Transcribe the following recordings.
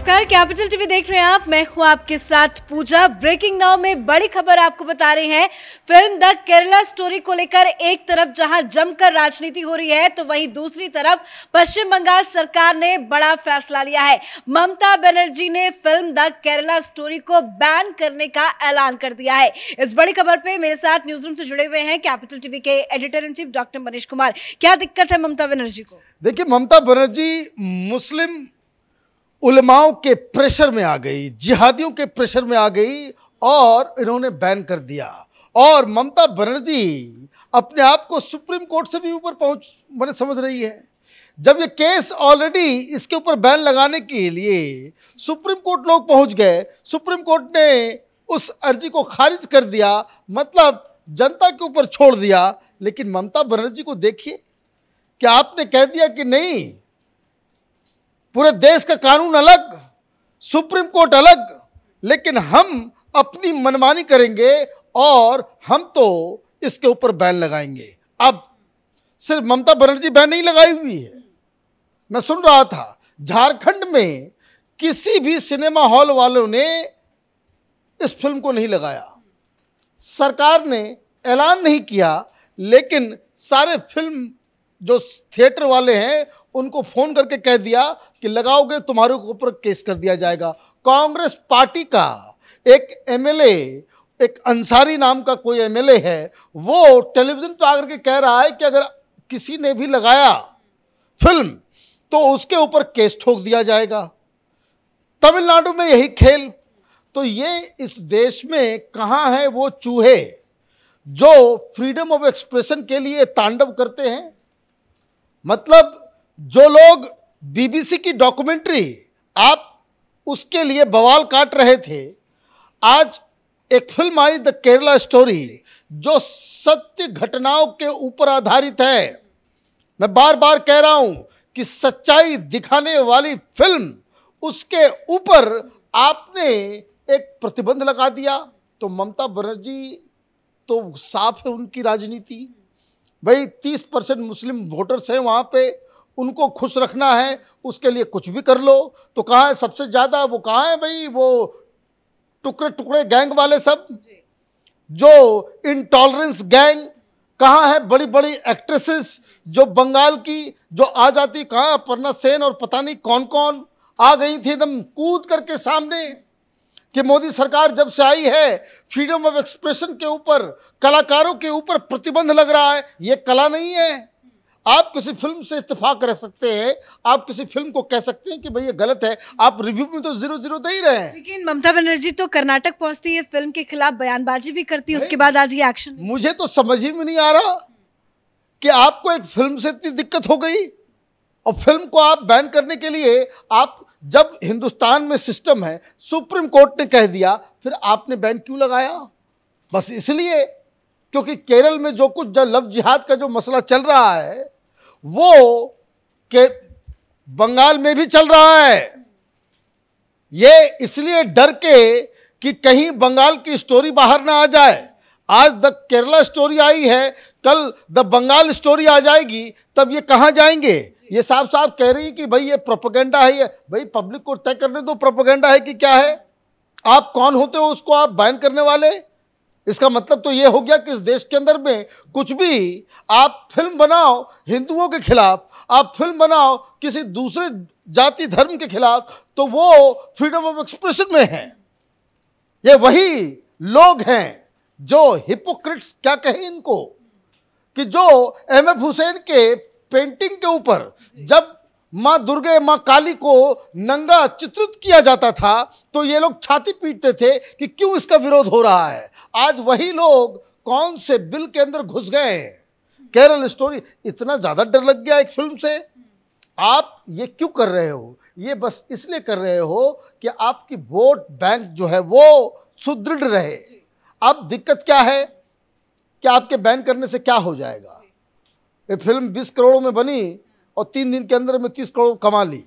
नमस्कार, capital TV देख रहे हैं आप। मैं हूं आपके साथ पूजा। ब्रेकिंग नाउ में बड़ी खबर आपको बता रहे हैं। फिल्म द केरला स्टोरी को लेकर एक तरफ जहां जमकर राजनीति हो रही है, तो वहीं दूसरी तरफ पश्चिम बंगाल सरकार ने बड़ा फैसला लिया है। ममता बनर्जी ने फिल्म द केरला स्टोरी को बैन करने का ऐलान कर दिया है। इस बड़ी खबर पे मेरे साथ न्यूज रूम से जुड़े हुए हैं कैपिटल टीवी के editor in chief doctor Manish Kumar. क्या दिक्कत है ममता बनर्जी को? देखिए, ममता बनर्जी मुस्लिम उलमाओं के प्रेशर में आ गई, जिहादियों के प्रेशर में आ गई और इन्होंने बैन कर दिया। और ममता बनर्जी अपने आप को सुप्रीम कोर्ट से भी ऊपर मैंने समझ रही है। जब ये केस ऑलरेडी इसके ऊपर बैन लगाने के लिए सुप्रीम कोर्ट लोग पहुंच गए, सुप्रीम कोर्ट ने उस अर्जी को खारिज कर दिया, मतलब जनता के ऊपर छोड़ दिया। लेकिन ममता बनर्जी को देखिए कि आपने कह दिया कि नहीं, पूरे देश का कानून अलग, सुप्रीम कोर्ट अलग, लेकिन हम अपनी मनमानी करेंगे और हम तो इसके ऊपर बैन लगाएंगे। अब सिर्फ ममता बनर्जी बैन नहीं लगाई हुई है, मैं सुन रहा था झारखंड में किसी भी सिनेमा हॉल वालों ने इस फिल्म को नहीं लगाया। सरकार ने ऐलान नहीं किया, लेकिन सारे फिल्म जो थिएटर वाले हैं उनको फोन करके कह दिया कि लगाओगे तुम्हारे ऊपर केस कर दिया जाएगा। कांग्रेस पार्टी का एक एमएलए, एक अंसारी नाम का कोई एमएलए है, वो टेलीविजन पर आकर के कह रहा है कि अगर किसी ने भी लगाया फिल्म तो उसके ऊपर केस ठोक दिया जाएगा। तमिलनाडु में यही खेल। तो ये इस देश में कहाँ है वो चूहे जो फ्रीडम ऑफ एक्सप्रेशन के लिए तांडव करते हैं? मतलब जो लोग बीबीसी की डॉक्यूमेंट्री आप उसके लिए बवाल काट रहे थे, आज एक film I the Kerala story जो सत्य घटनाओं के ऊपर आधारित है। मैं बार बार कह रहा हूं कि सच्चाई दिखाने वाली फिल्म, उसके ऊपर आपने एक प्रतिबंध लगा दिया। तो ममता बनर्जी तो साफ है उनकी राजनीति। भाई 30% मुस्लिम वोटर्स हैं वहाँ पे, उनको खुश रखना है, उसके लिए कुछ भी कर लो। तो कहाँ है सबसे ज़्यादा? वो कहाँ है भाई, वो टुकड़े टुकड़े गैंग वाले सब, जो इंटॉलरेंस गैंग कहाँ है? बड़ी बड़ी एक्ट्रेसेस जो बंगाल की जो आ जाती, कहाँ? अपर्णा सेन और पता नहीं कौन कौन आ गई थी एकदम कूद करके सामने कि मोदी सरकार जब से आई है फ्रीडम ऑफ एक्सप्रेशन के ऊपर, कलाकारों के ऊपर प्रतिबंध लग रहा है। ये कला नहीं है। आप किसी फिल्म से इत्तेफाक रख सकते हैं, आप किसी फिल्म को कह सकते हैं कि भाई ये गलत है, आप रिव्यू में तो 0-0 दे ही रहे हैं। लेकिन ममता बनर्जी तो कर्नाटक पहुंचती है, फिल्म के खिलाफ बयानबाजी भी करती है, उसके बाद आज ये एक्शन। मुझे तो समझ ही में नहीं आ रहा कि आपको एक फिल्म से इतनी दिक्कत हो गई और फिल्म को आप बैन करने के लिए, आप जब हिंदुस्तान में सिस्टम है, सुप्रीम कोर्ट ने कह दिया, फिर आपने बैन क्यों लगाया? बस इसलिए क्योंकि केरल में जो कुछ लव जिहाद का जो मसला चल रहा है वो के बंगाल में भी चल रहा है। ये इसलिए डर के कि कहीं बंगाल की स्टोरी बाहर ना आ जाए। आज द केरला स्टोरी आई है, कल द बंगाल स्टोरी आ जाएगी, तब ये कहाँ जाएंगे? ये साफ साफ कह रही है कि भाई ये प्रोपेगेंडा है। ये भाई पब्लिक को तय करने दो प्रोपेगेंडा है कि क्या है। आप कौन होते हो उसको आप बैन करने वाले? इसका मतलब तो ये हो गया कि इस देश के अंदर में कुछ भी आप फिल्म बनाओ हिंदुओं के खिलाफ, आप फिल्म बनाओ किसी दूसरे जाति धर्म के खिलाफ, तो वो फ्रीडम ऑफ एक्सप्रेशन में है। ये वही लोग हैं जो हिपोक्रिट्स, क्या कहें इनको, कि जो एमएफ हुसैन के पेंटिंग के ऊपर जब माँ दुर्गे, माँ काली को नंगा चित्रित किया जाता था तो ये लोग छाती पीटते थे कि क्यों इसका विरोध हो रहा है। आज वही लोग कौन से बिल के अंदर घुस गए हैं? केरल स्टोरी, इतना ज़्यादा डर लग गया एक फिल्म से। आप ये क्यों कर रहे हो? ये बस इसलिए कर रहे हो कि आपकी वोट बैंक जो है वो सुदृढ़ रहे। अब दिक्कत क्या है कि आपके बैन करने से क्या हो जाएगा? ये फिल्म 20 करोड़ में बनी और 3 दिन के अंदर में 30 करोड़ कमा ली।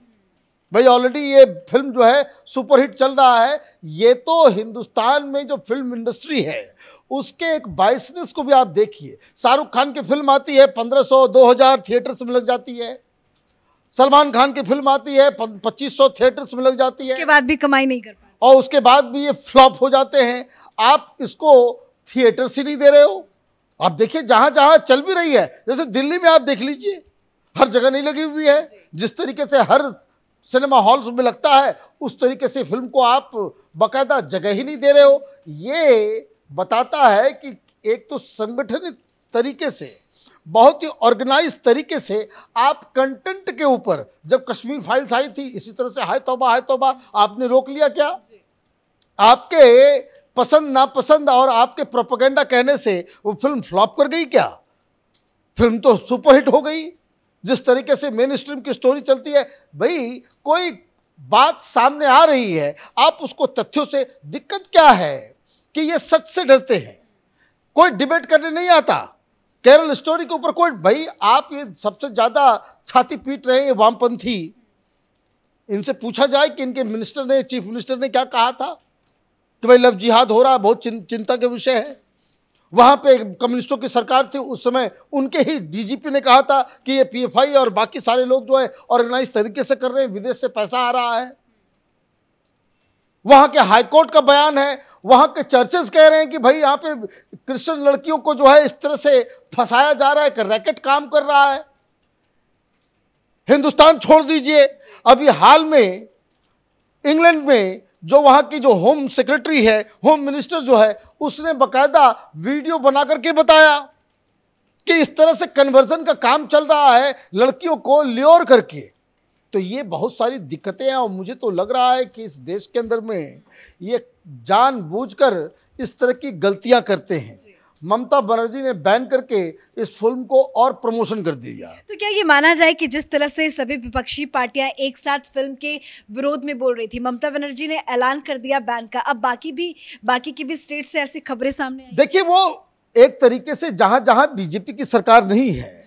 भाई ऑलरेडी ये फिल्म जो है सुपरहिट चल रहा है। ये तो हिंदुस्तान में जो फिल्म इंडस्ट्री है उसके एक बाइसनेस को भी आप देखिए। शाहरुख खान की फिल्म आती है 1500-2000 थिएटर्स में लग जाती है। सलमान खान की फिल्म आती है 2500 थिएटर्स में लग जाती है, उसके बाद भी कमाई नहीं कर पाते, और उसके बाद भी ये फ्लॉप हो जाते हैं। आप इसको थिएटर से नहीं दे रहे हो। आप देखिए जहां जहां चल भी रही है, जैसे दिल्ली में आप देख लीजिए, हर जगह नहीं लगी हुई है। जिस तरीके से हर सिनेमा हॉल्स में लगता है, उस तरीके से फिल्म को आप बाकायदा जगह ही नहीं दे रहे हो। ये बताता है कि एक तो संगठनित तरीके से, बहुत ही ऑर्गेनाइज तरीके से आप कंटेंट के ऊपर, जब कश्मीर फाइल्स आई थी इसी तरह से हाय तौबा आपने रोक लिया क्या? आपके पसंद नापसंद और आपके प्रोपेगेंडा कहने से वो फिल्म फ्लॉप कर गई क्या? फिल्म तो सुपरहिट हो गई। जिस तरीके से मेन स्ट्रीम की स्टोरी चलती है, भाई कोई बात सामने आ रही है, आप उसको तथ्यों से, दिक्कत क्या है कि ये सच से डरते हैं, कोई डिबेट करने नहीं आता। केरल स्टोरी के ऊपर कोई, भाई आप ये सबसे ज्यादा छाती पीट रहे हैं वामपंथी, इनसे पूछा जाए कि इनके मिनिस्टर ने, चीफ मिनिस्टर ने क्या कहा था कि भाई लव जिहाद हो रहा है, बहुत चिंता का विषय है। वहां पे कम्युनिस्टों की सरकार थी उस समय, उनके ही डीजीपी ने कहा था कि ये पीएफआई और बाकी सारे लोग जो है ऑर्गेनाइज तरीके से कर रहे हैं, विदेश से पैसा आ रहा है। वहां के हाईकोर्ट का बयान है, वहां के चर्चेस कह रहे हैं कि भाई यहाँ पे क्रिश्चियन लड़कियों को जो है इस तरह से फंसाया जा रहा है कि रैकेट काम कर रहा है। हिंदुस्तान छोड़ दीजिए, अभी हाल में इंग्लैंड में जो वहां की जो होम सेक्रेटरी है, होम मिनिस्टर जो है, उसने बकायदा वीडियो बना करके बताया कि इस तरह से कन्वर्जन का काम चल रहा है, लड़कियों को ल्योर करके। तो ये बहुत सारी दिक्कतें हैं और मुझे तो लग रहा है कि इस देश के अंदर में ये जानबूझकर इस तरह की गलतियां करते हैं। ममता बनर्जी ने बैन करके इस फिल्म को और प्रमोशन कर दिया। तो क्या ये माना जाए कि जिस तरह से सभी विपक्षी पार्टियां एक साथ फिल्म के विरोध में बोल रही थी, ममता बनर्जी ने ऐलान कर दिया बैन का, अब बाकी की भी स्टेट से ऐसी खबरें सामने आई। देखिए, वो एक तरीके से जहां जहां बीजेपी की सरकार नहीं है,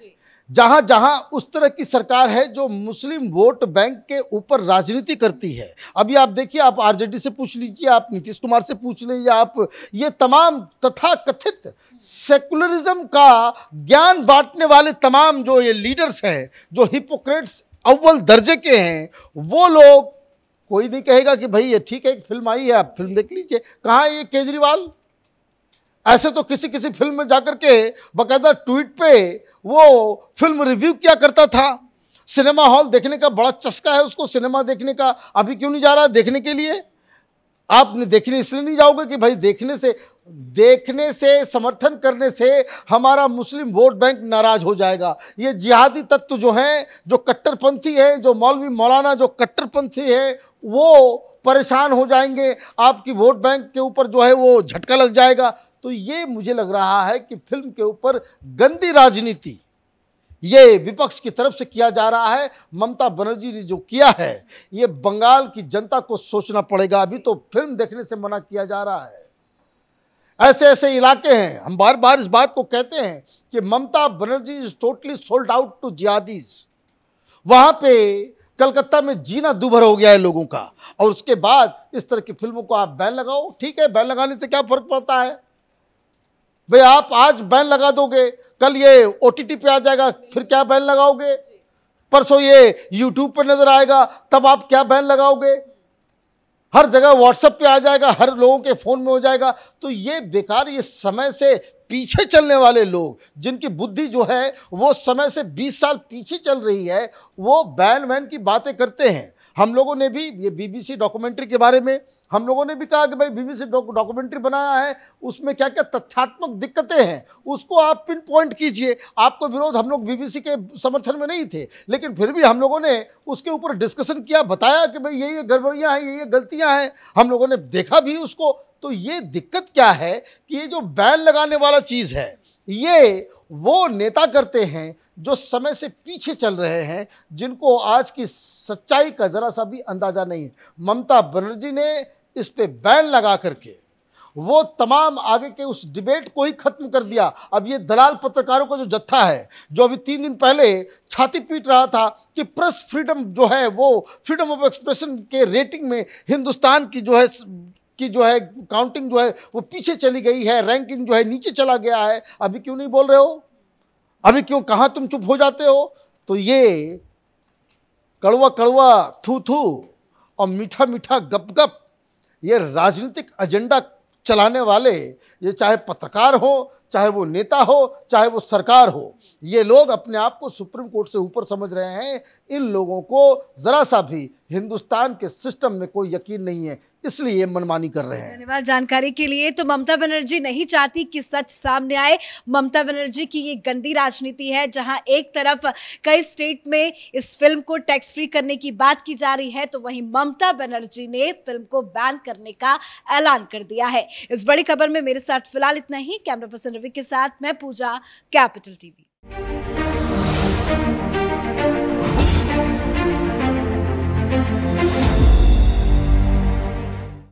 जहां जहां उस तरह की सरकार है जो मुस्लिम वोट बैंक के ऊपर राजनीति करती है। अभी आप देखिए, आप आरजेडी से पूछ लीजिए, आप नीतीश कुमार से पूछ लीजिए, आप ये तमाम तथाकथित सेकुलरिज्म का ज्ञान बांटने वाले तमाम जो ये लीडर्स हैं, जो हिपोक्रेट्स अव्वल दर्जे के हैं, वो लोग, कोई नहीं कहेगा कि भाई ये ठीक है, एक फिल्म आई है आप फिल्म देख लीजिए। कहाँ है ये केजरीवाल? ऐसे तो किसी किसी फिल्म में जाकर के बकायदा ट्वीट पे वो फिल्म रिव्यू किया करता था। सिनेमा हॉल देखने का बड़ा चस्का है उसको, सिनेमा देखने का। अभी क्यों नहीं जा रहा देखने के लिए? आपने देखने इसलिए नहीं जाओगे कि भाई देखने से समर्थन करने से हमारा मुस्लिम वोट बैंक नाराज हो जाएगा। ये जिहादी तत्व जो हैं, जो कट्टरपंथी हैं, जो मौलवी मौलाना जो कट्टरपंथी है, वो परेशान हो जाएंगे, आपकी वोट बैंक के ऊपर जो है वो झटका लग जाएगा। तो ये मुझे लग रहा है कि फिल्म के ऊपर गंदी राजनीति ये विपक्ष की तरफ से किया जा रहा है। ममता बनर्जी ने जो किया है, ये बंगाल की जनता को सोचना पड़ेगा। अभी तो फिल्म देखने से मना किया जा रहा है। ऐसे ऐसे इलाके हैं, हम बार बार इस बात को कहते हैं कि Mamata Banerjee is totally sold out to jihadis. वहां पे कलकत्ता में जीना दूभर हो गया है लोगों का, और उसके बाद इस तरह की फिल्मों को आप बैन लगाओ। ठीक है, बैन लगाने से क्या फर्क पड़ता है भाई? आप आज बैन लगा दोगे, कल ये ओटीटी पे आ जाएगा, फिर क्या बैन लगाओगे? परसों ये यूट्यूब पर नजर आएगा, तब आप क्या बैन लगाओगे? हर जगह व्हाट्सएप पे आ जाएगा, हर लोगों के फोन में हो जाएगा। तो ये बेकार, ये समय से पीछे चलने वाले लोग, जिनकी बुद्धि जो है वो समय से 20 साल पीछे चल रही है, वो बैन वैन की बातें करते हैं। हम लोगों ने भी ये बीबीसी डॉक्यूमेंट्री के बारे में हम लोगों ने भी कहा कि भाई बीबीसी डॉक्यूमेंट्री बनाया है, उसमें क्या क्या तथ्यात्मक दिक्कतें हैं उसको आप पिन पॉइंट कीजिए। आपको विरोध, हम लोग बीबीसी के समर्थन में नहीं थे, लेकिन फिर भी हम लोगों ने उसके ऊपर डिस्कशन किया, बताया कि भाई ये गड़बड़ियाँ हैं, ये गलतियाँ हैं, हम लोगों ने देखा भी उसको। तो ये दिक्कत क्या है कि ये जो बैन लगाने वाला चीज़ है, ये वो नेता करते हैं जो समय से पीछे चल रहे हैं, जिनको आज की सच्चाई का जरा सा भी अंदाजा नहीं है। ममता बनर्जी ने इस पे बैन लगा करके वो तमाम आगे के उस डिबेट को ही खत्म कर दिया। अब ये दलाल पत्रकारों का जो जत्था है, जो अभी 3 दिन पहले छाती पीट रहा था कि प्रेस फ्रीडम जो है वो फ्रीडम ऑफ एक्सप्रेशन के रेटिंग में हिंदुस्तान की जो है काउंटिंग जो है वो पीछे चली गई है, रैंकिंग जो है नीचे चला गया है, अभी क्यों नहीं बोल रहे हो? अभी क्यों, कहाँ तुम चुप हो जाते हो? तो ये कड़वा कड़वा थू थू और मीठा मीठा गप गप, ये राजनीतिक एजेंडा चलाने वाले, ये चाहे पत्रकार हो, चाहे वो नेता हो, चाहे वो सरकार हो, ये लोग अपने आप को सुप्रीम कोर्ट से ऊपर समझ रहे हैं। इन लोगों को ज़रा सा भी हिंदुस्तान के सिस्टम में कोई यकीन नहीं है, इसलिए ये मनमानी कर रहे हैं। धन्यवाद जानकारी के लिए। तो ममता बनर्जी नहीं चाहती कि सच सामने आए। ममता बनर्जी की ये गंदी राजनीति है, जहां एक तरफ कई स्टेट में इस फिल्म को टैक्स फ्री करने की बात की जा रही है, तो वहीं ममता बनर्जी ने फिल्म को बैन करने का ऐलान कर दिया है। इस बड़ी खबर में मेरे साथ फिलहाल इतना ही। कैमरा पर्सन रवि के साथ मैं पूजा, कैपिटल टीवी।